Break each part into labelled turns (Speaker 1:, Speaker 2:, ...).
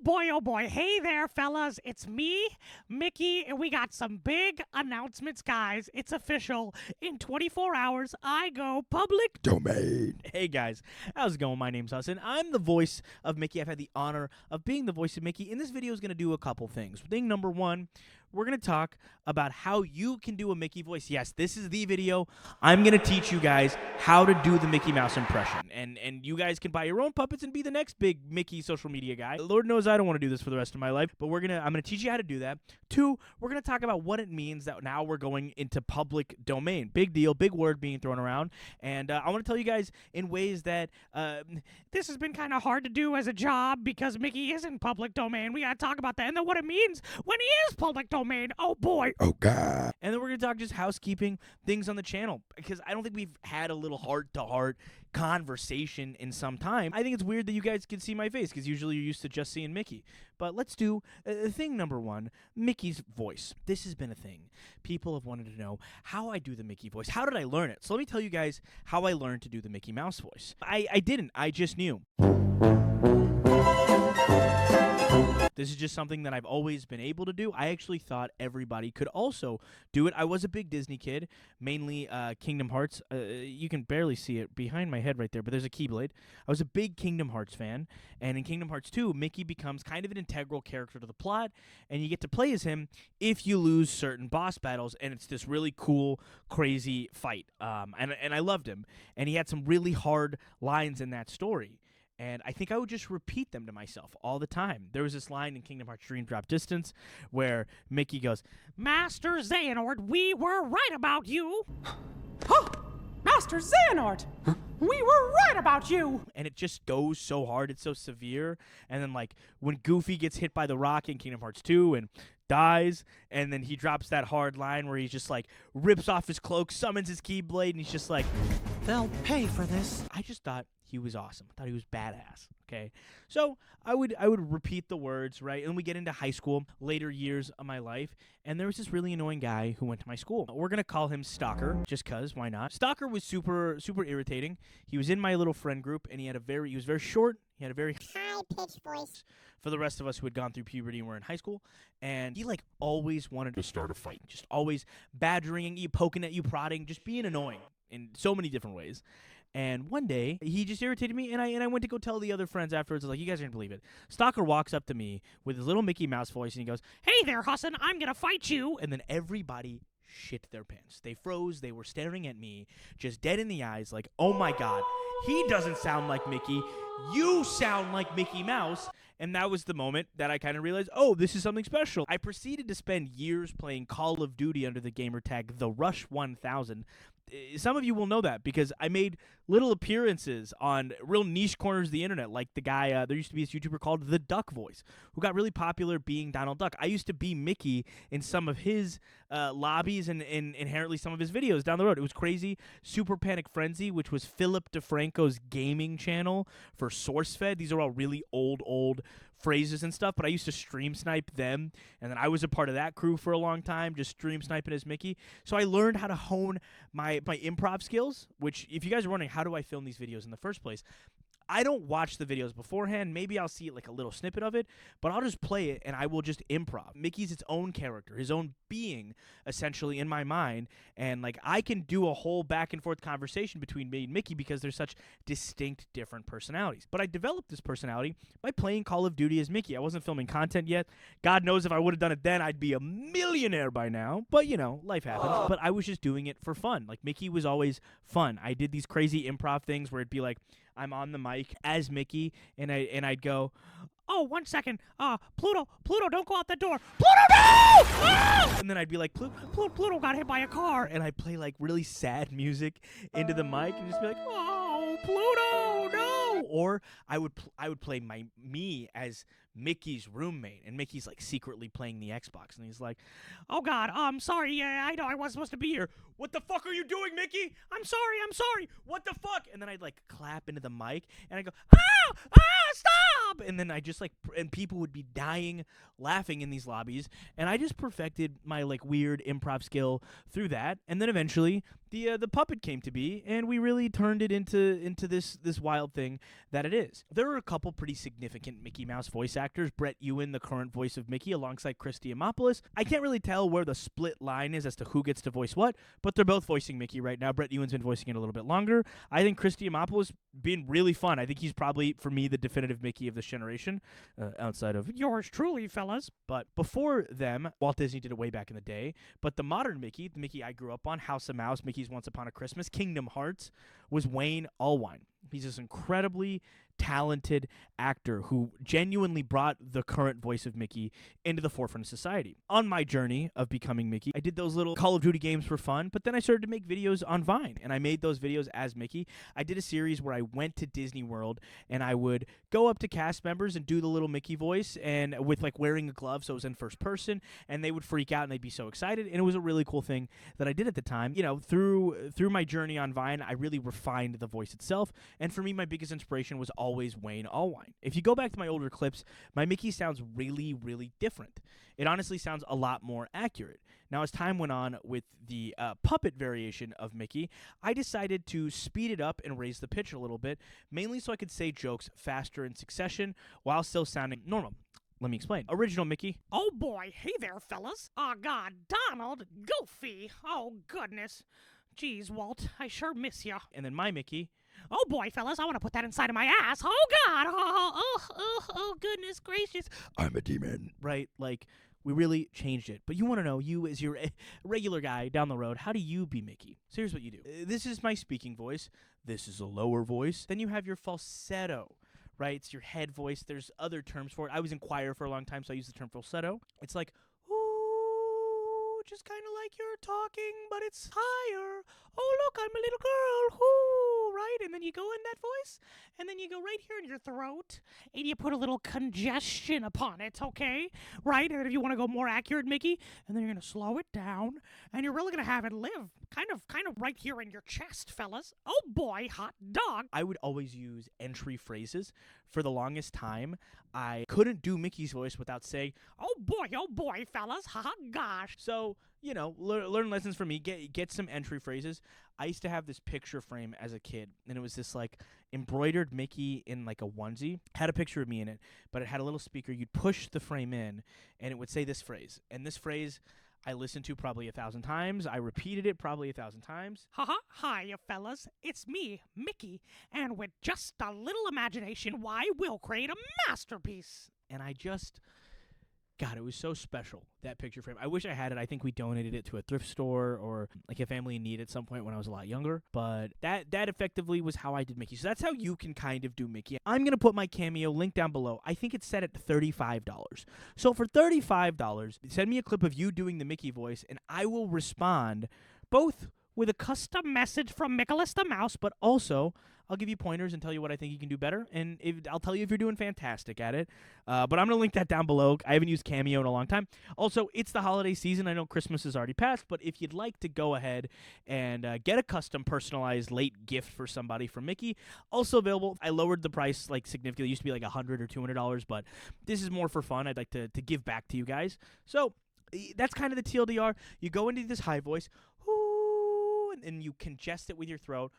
Speaker 1: oh boy. Hey there, fellas. It's me, Mickey, and we got some big announcements, guys. It's official. In 24 hours, I go public domain. Hey, guys. How's it going? My name's Hassan. I'm the voice of Mickey. I've had the honor of being the voice of Mickey, and this video is going to do a couple things. Thing number one, we're going to talk about how you can do a Mickey voice. Yes, this is the video. I'm going to teach you guys how to do the Mickey Mouse impression. And you guys can buy your own puppets and be the next big Mickey social media guy. Lord knows I don't want to do this for the rest of my life, but I'm going to teach you how to do that. Two, we're going to talk about what it means that now we're going into public domain. Big deal, big word being thrown around. And I want to tell you guys in ways that this has been kind of hard to do as a job because Mickey is in public domain. We got to talk about that. And then what it means when he is public domain. Oh, boy.
Speaker 2: Oh, God.
Speaker 1: And then we're going to talk just housekeeping things on the channel because I don't think we've had a little heart-to-heart conversation in some time. I think it's weird that you guys can see my face because usually you're used to just seeing Mickey. But let's do thing number one, Mickey's voice. This has been a thing. People have wanted to know how I do the Mickey voice. How did I learn it? So let me tell you guys how I learned to do the Mickey Mouse voice. I didn't. I just knew. This is just something that I've always been able to do. I actually thought everybody could also do it. I was a big Disney kid, mainly Kingdom Hearts. You can barely see it behind my head right there, but there's a Keyblade. I was a big Kingdom Hearts fan, and in Kingdom Hearts 2, Mickey becomes kind of an integral character to the plot, and you get to play as him if you lose certain boss battles, and it's this really cool, crazy fight. And I loved him, and he had some really hard lines in that story. And I think I would just repeat them to myself all the time. There was this line in Kingdom Hearts Dream Drop Distance where Mickey goes, "Master Xehanort, we were right about you."
Speaker 3: Huh! Master Xehanort! We were right about you!
Speaker 1: And it just goes so hard. It's so severe. And then, like, when Goofy gets hit by the rock in Kingdom Hearts 2 and dies, and then he drops that hard line where he's just, like, rips off his cloak, summons his Keyblade, and he's just like, "They'll pay for this." I just thought he was awesome. I thought he was badass, okay? So I would repeat the words, right? And we get into high school, later years of my life, and there was this really annoying guy who went to my school. We're going to call him Stalker, just because, why not? Stalker was super irritating. He was in my little friend group, and he was very short. He had a very
Speaker 4: high-pitched voice.
Speaker 1: For the rest of us who had gone through puberty and were in high school, and he, like, always wanted to start a fight. Just always badgering you, poking at you, prodding, just being annoying in so many different ways. And one day, he just irritated me, and I went to go tell the other friends afterwards. I was like, you guys aren't going to believe it. Stalker walks up to me with his little Mickey Mouse voice, and he goes, "Hey there, Hassan, I'm going to fight you." And then everybody shit their pants. They froze. They were staring at me, just dead in the eyes, like, oh, my God. He doesn't sound like Mickey. You sound like Mickey Mouse. And that was the moment that I kind of realized, oh, this is something special. I proceeded to spend years playing Call of Duty under the gamer tag The Rush 1000. Some of you will know that because I made little appearances on real niche corners of the internet, like the guy, there used to be this YouTuber called The Duck Voice, who got really popular being Donald Duck. I used to be Mickey in some of his lobbies and inherently some of his videos down the road. It was crazy. Super Panic Frenzy, which was Philip DeFranco's gaming channel for SourceFed. These are all really old phrases and stuff, but I used to stream snipe them, and then I was a part of that crew for a long time, just stream sniping as Mickey. So I learned how to hone my improv skills, which, if you guys are wondering, how do I film these videos in the first place? I don't watch the videos beforehand. Maybe I'll see like a little snippet of it, but I'll just play it and I will just improv. Mickey's its own character, his own being, essentially, in my mind. And like I can do a whole back and forth conversation between me and Mickey because they're such distinct, different personalities. But I developed this personality by playing Call of Duty as Mickey. I wasn't filming content yet. God knows if I would have done it then, I'd be a millionaire by now. But you know, life happens. But I was just doing it for fun. Like Mickey was always fun. I did these crazy improv things where it'd be like, I'm on the mic as Mickey, and I'd go, "Oh, 1 second, Pluto, don't go out the door, Pluto, no!" Ah! And then I'd be like, Pluto got hit by a car, and I'd play like really sad music into the mic and just be like, "Oh, Pluto, no!" Or I would play me as Mickey's roommate, and Mickey's like secretly playing the Xbox, and he's like, "Oh God, I'm sorry, I know I wasn't supposed to be here. what the fuck are you doing, Mickey? I'm sorry. What the fuck? And then I'd like clap into the mic and I go, stop. And then I just like, and people would be dying laughing in these lobbies. And I just perfected my like weird improv skill through that. And then eventually the puppet came to be, and we really turned it into this wild thing that it is. There are a couple pretty significant Mickey Mouse voice actors. Brett Ewan, the current voice of Mickey, alongside Christy Amopoulos. I can't really tell where the split line is as to who gets to voice what, but they're both voicing Mickey right now. Brett Ewan's been voicing it a little bit longer. I think Christy Amopoulos been really fun. I think he's probably, for me, the definitive Mickey of this generation, outside of yours truly, fellas. But before them, Walt Disney did it way back in the day. But the modern Mickey, the Mickey I grew up on, House of Mouse, Mickey's Once Upon a Christmas, Kingdom Hearts, was Wayne Allwine. He's this incredibly talented actor who genuinely brought the current voice of Mickey into the forefront of society. On my journey of becoming Mickey, I did those little Call of Duty games for fun, but then I started to make videos on Vine, and I made those videos as Mickey. I did a series where I went to Disney World, and I would go up to cast members and do the little Mickey voice, and with like wearing a glove so it was in first person, and they would freak out and they'd be so excited, and it was a really cool thing that I did at the time. You know, through my journey on Vine, I really refined the voice itself, and for me, my biggest inspiration was always Wayne Allwine. If you go back to my older clips, my Mickey sounds really, really different. It honestly sounds a lot more accurate. Now, as time went on with the puppet variation of Mickey, I decided to speed it up and raise the pitch a little bit, mainly so I could say jokes faster in succession while still sounding normal. Let me explain. Original Mickey.
Speaker 3: Oh boy, hey there, fellas. Oh God, Donald, Goofy. Oh goodness. Geez, Walt, I sure miss ya.
Speaker 1: And then my Mickey.
Speaker 3: Oh boy, fellas, I want to put that inside of my ass. Oh God. Oh, goodness gracious.
Speaker 1: I'm a demon. Right? Like, we really changed it. But you want to know, you as your regular guy down the road, how do you be Mickey? So here's what you do. This is my speaking voice. This is a lower voice. Then you have your falsetto, right? It's your head voice. There's other terms for it. I was in choir for a long time, so I use the term falsetto. It's like, ooh, just kind of like you're talking, but it's higher. Oh, look, I'm a little girl. Ooh, right? And then you go in that voice, and then you go right here in your throat,
Speaker 3: and you put a little congestion upon it, okay? Right? And if you want to go more accurate, Mickey, and then you're going to slow it down, and you're really going to have it live kind of right here in your chest, fellas. Oh boy, hot dog.
Speaker 1: I would always use entry phrases. For the longest time, I couldn't do Mickey's voice without saying,
Speaker 3: oh boy, fellas, ha gosh.
Speaker 1: So, you know, learn lessons from me, get some entry phrases. I used to have this picture frame as a kid, and it was this like embroidered Mickey in like a onesie. Had a picture of me in it, but it had a little speaker. You'd push the frame in, and it would say this phrase. And this phrase I listened to probably 1,000 times. I repeated it probably 1,000 times.
Speaker 3: Hi, fellas. It's me, Mickey. And with just a little imagination, why, we'll create a masterpiece.
Speaker 1: And I just... God, it was so special, that picture frame. I wish I had it. I think we donated it to a thrift store or like a family in need at some point when I was a lot younger. But that effectively was how I did Mickey. So that's how you can kind of do Mickey. I'm going to put my Cameo link down below. I think it's set at $35. So for $35, send me a clip of you doing the Mickey voice, and I will respond both with a custom message from Nicholas the Mouse, but also I'll give you pointers and tell you what I think you can do better, and I'll tell you if you're doing fantastic at it. But I'm going to link that down below. I haven't used Cameo in a long time. Also, it's the holiday season. I know Christmas has already passed, but if you'd like to go ahead and get a custom personalized late gift for somebody from Mickey, also available. I lowered the price like significantly. It used to be like $100 or $200, but this is more for fun. I'd like to give back to you guys. So that's kind of the TLDR. You go into this high voice, whoo, and you congest it with your throat.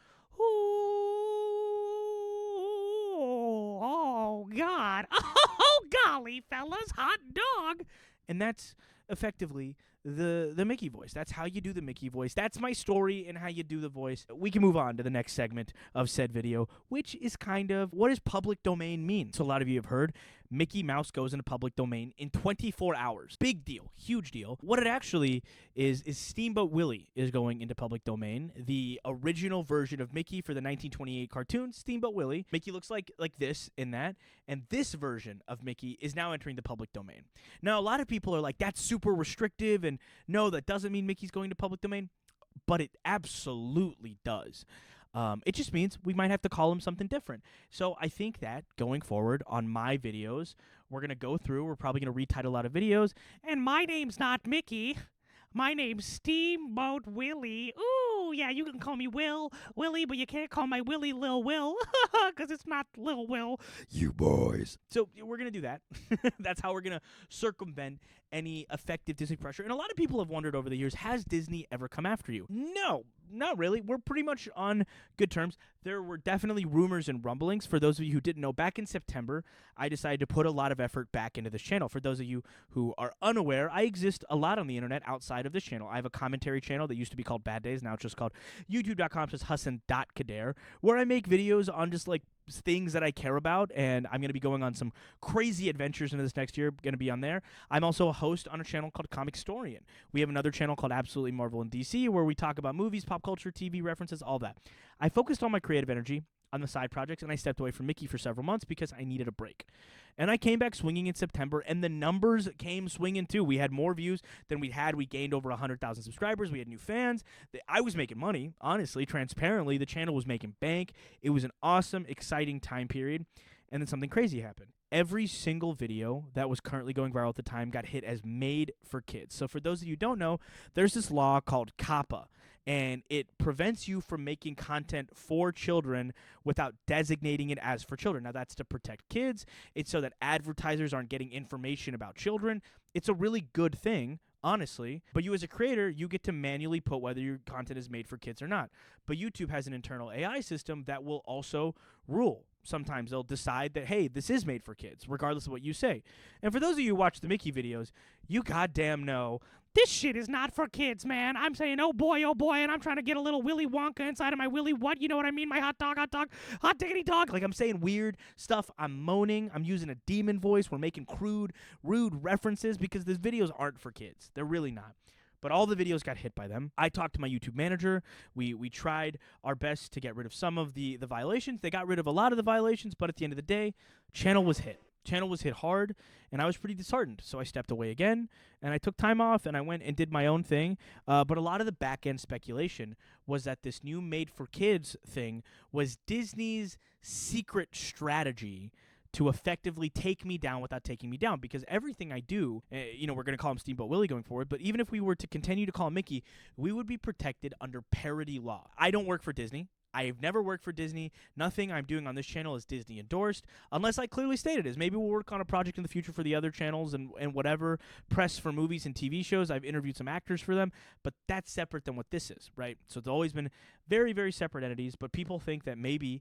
Speaker 3: Oh, God. Oh, golly, fellas, hot dog.
Speaker 1: And that's effectively the Mickey voice. That's how you do the Mickey voice. That's my story and how you do the voice. We can move on to the next segment of said video, which is kind of, what does public domain mean? So a lot of you have heard Mickey Mouse goes into public domain in 24 hours. Big deal. Huge deal. What it actually is Steamboat Willie is going into public domain. The original version of Mickey for the 1928 cartoon, Steamboat Willie. Mickey looks like this in that. And this version of Mickey is now entering the public domain. Now, a lot of people are like, that's super restrictive, and no, that doesn't mean Mickey's going to public domain. But it absolutely does. It just means we might have to call him something different. So I think that going forward on my videos, we're going to go through, we're probably going to retitle a lot of videos,
Speaker 3: and my name's not Mickey. My name's Steamboat Willie. Ooh, yeah, you can call me Willie, but you can't call my Willie Lil Will, because it's not Lil Will.
Speaker 1: You boys. So we're going to do that. That's how we're going to circumvent any effective Disney pressure. And a lot of people have wondered over the years, has Disney ever come after you? No, not really. We're pretty much on good terms. There were definitely rumors and rumblings. For those of you who didn't know, back in September, I decided to put a lot of effort back into this channel. For those of you who are unaware, I exist a lot on the internet outside of this channel. I have a commentary channel that used to be called Bad Days. Now it's just called youtube.com/HassanKhadair, where I make videos on just like things that I care about, and I'm going to be going on some crazy adventures into this next year. Going to be on there. I'm also a host on a channel called Comic Historian. We have another channel called Absolutely Marvel and DC, where we talk about movies, pop culture, TV references, all that. I focused all my creative energy on the side projects, and I stepped away from Mickey for several months because I needed a break. And I came back swinging in September, and the numbers came swinging too. We had more views than we had. We gained over 100,000 subscribers. We had new fans. I was making money, honestly, transparently. The channel was making bank. It was an awesome, exciting time period. And then something crazy happened. Every single video that was currently going viral at the time got hit as made for kids. So for those of you who don't know, there's this law called COPPA, and it prevents you from making content for children without designating it as for children. Now, that's to protect kids. It's so that advertisers aren't getting information about children. It's a really good thing, honestly. But you as a creator, you get to manually put whether your content is made for kids or not. But YouTube has an internal AI system that will also rule. Sometimes they'll decide that, hey, this is made for kids, regardless of what you say. And for those of you who watch the Mickey videos, you goddamn know
Speaker 3: This shit is not for kids, man. I'm saying, oh boy, and I'm trying to get a little Willy Wonka inside of my Willy what? You know what I mean? My hot dog, hot diggity dog.
Speaker 1: like I'm saying weird stuff. I'm moaning. I'm using a demon voice. We're making crude, rude references because these videos aren't for kids. They're really not. But all the videos got hit by them. I talked to my YouTube manager. We tried our best to get rid of some of the violations. They got rid of a lot of the violations, but at the end of the day, channel was hit. Channel was hit hard, and I was pretty disheartened. So I stepped away again, and I took time off, and I went and did my own thing. But a lot of the back-end speculation was that this new made-for-kids thing was Disney's secret strategy to effectively take me down without taking me down. Because everything I do, we're going to call him Steamboat Willie going forward, but even if we were to continue to call him Mickey, we would be protected under parody law. I don't work for Disney. I've never worked for Disney. Nothing I'm doing on this channel is Disney endorsed, unless I clearly state it is. Maybe we'll work on a project in the future for the other channels and whatever, press for movies and TV shows. I've interviewed some actors for them, but that's separate than what this is, right? So it's always been very, very separate entities, but people think that maybe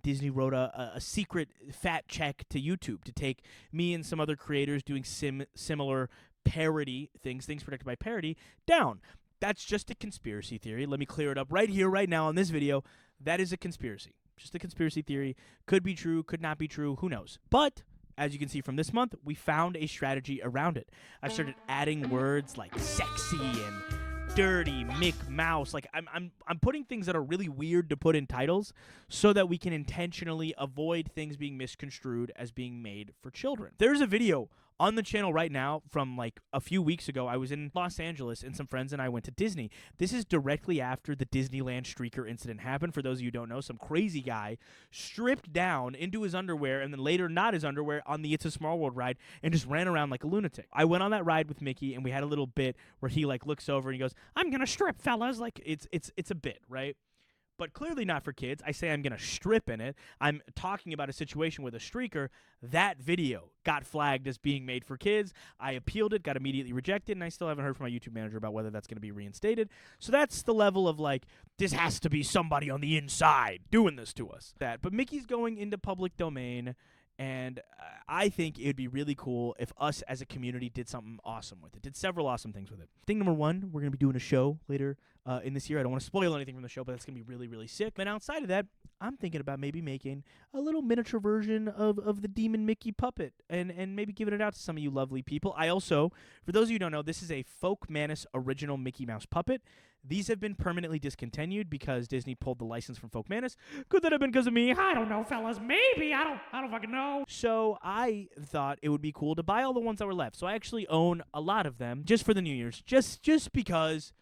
Speaker 1: Disney wrote a secret fat check to YouTube to take me and some other creators doing similar parody things protected by parody, down. That's just a conspiracy theory. Let me clear it up right here, right now on this video. That is a conspiracy. Just a conspiracy theory. Could be true, could not be true, who knows. But as you can see from this month, we found a strategy around it. I started adding words like sexy and dirty, Mick Mouse. Like I'm putting things that are really weird to put in titles so that we can intentionally avoid things being misconstrued as being made for children. There's a video on the channel right now from like a few weeks ago. I was in Los Angeles and some friends and I went to Disney. This is directly after the Disneyland streaker incident happened. For those of you who don't know, some crazy guy stripped down into his underwear and then later not his underwear on the It's a Small World ride and just ran around like a lunatic. I went on that ride with Mickey and we had a little bit where he like looks over and he goes, "I'm gonna strip, fellas." Like it's a bit, right? But clearly not for kids. I say I'm going to strip in it. I'm talking about a situation with a streaker. That video got flagged as being made for kids. I appealed it, got immediately rejected, and I still haven't heard from my YouTube manager about whether that's going to be reinstated. So that's the level of like, this has to be somebody on the inside doing this to us. But Mickey's going into public domain, and I think it would be really cool if us as a community did something awesome with it, did several awesome things with it. Thing number one, we're going to be doing a show later in this year. I don't want to spoil anything from the show, but that's going to be really, really sick. And outside of that, I'm thinking about maybe making a little miniature version of the Demon Mickey puppet and maybe giving it out to some of you lovely people. I also, for those of you who don't know, this is a Folk Manus original Mickey Mouse puppet. These have been permanently discontinued because Disney pulled the license from Folk Manus. Could that have been because of me?
Speaker 3: I don't know, fellas. Maybe. I don't fucking know.
Speaker 1: So I thought it would be cool to buy all the ones that were left. So I actually own a lot of them just for the New Year's. Just because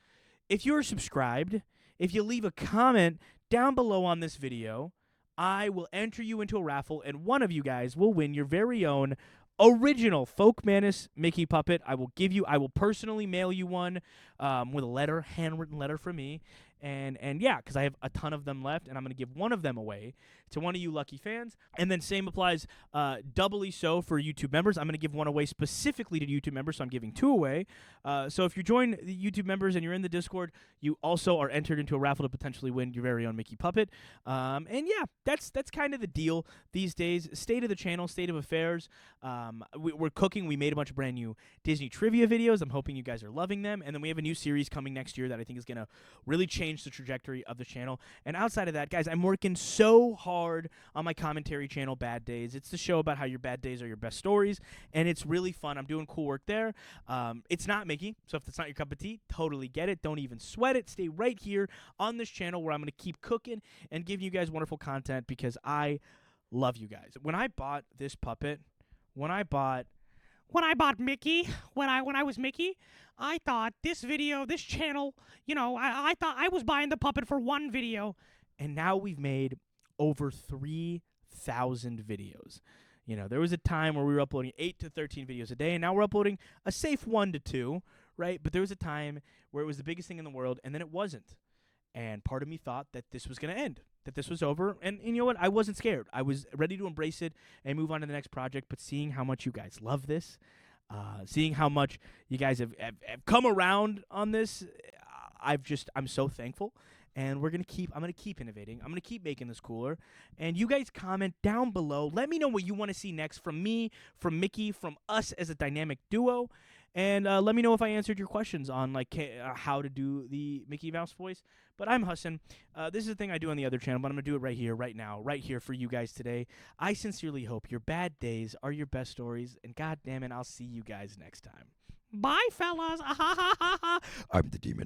Speaker 1: if you're subscribed, if you leave a comment down below on this video, I will enter you into a raffle, and one of you guys will win your very own original Folk Manus Mickey puppet. I will personally mail you one with a letter, handwritten letter from me. And yeah, because I have a ton of them left, and I'm going to give one of them away to one of you lucky fans. And then same applies doubly so for YouTube members. I'm going to give one away specifically to YouTube members, so I'm giving 2 away. So if you join the YouTube members and you're in the Discord, you also are entered into a raffle to potentially win your very own Mickey puppet. And yeah, that's kind of the deal these days. State of the channel, state of affairs. We're cooking. We made a bunch of brand new Disney trivia videos. I'm hoping you guys are loving them. And then we have a new series coming next year that I think is going to really change the trajectory of the channel. And outside of that, guys, I'm working so hard on my commentary channel, Bad Days. It's the show about how your bad days are your best stories, and it's really fun. I'm doing cool work there. It's not Mickey, so if that's not your cup of tea, totally get it. Don't even sweat it. Stay right here on this channel where I'm going to keep cooking and giving you guys wonderful content because I love you guys. When I bought this puppet, when I bought
Speaker 3: Mickey, when I was Mickey, I thought this channel, I thought I was buying the puppet for one video.
Speaker 1: and now we've made over 3,000 videos. There was a time where we were uploading 8 to 13 videos a day, and now we're uploading a safe 1 to 2, right? But there was a time where it was the biggest thing in the world, and then it wasn't. And part of me thought that this was going to end, that this was over. And you know what? I wasn't scared. I was ready to embrace it and move on to the next project. But seeing how much you guys love this, seeing how much you guys have come around on this, I'm so thankful. And I'm going to keep innovating. I'm going to keep making this cooler. And you guys comment down below. Let me know what you want to see next from me, from Mickey, from us as a dynamic duo. And let me know if I answered your questions on how to do the Mickey Mouse voice. But I'm Hassan. This is the thing I do on the other channel, but I'm going to do it right here, right now, right here for you guys today. I sincerely hope your bad days are your best stories. And God damn it, I'll see you guys next time.
Speaker 3: Bye, fellas.
Speaker 2: I'm the demon.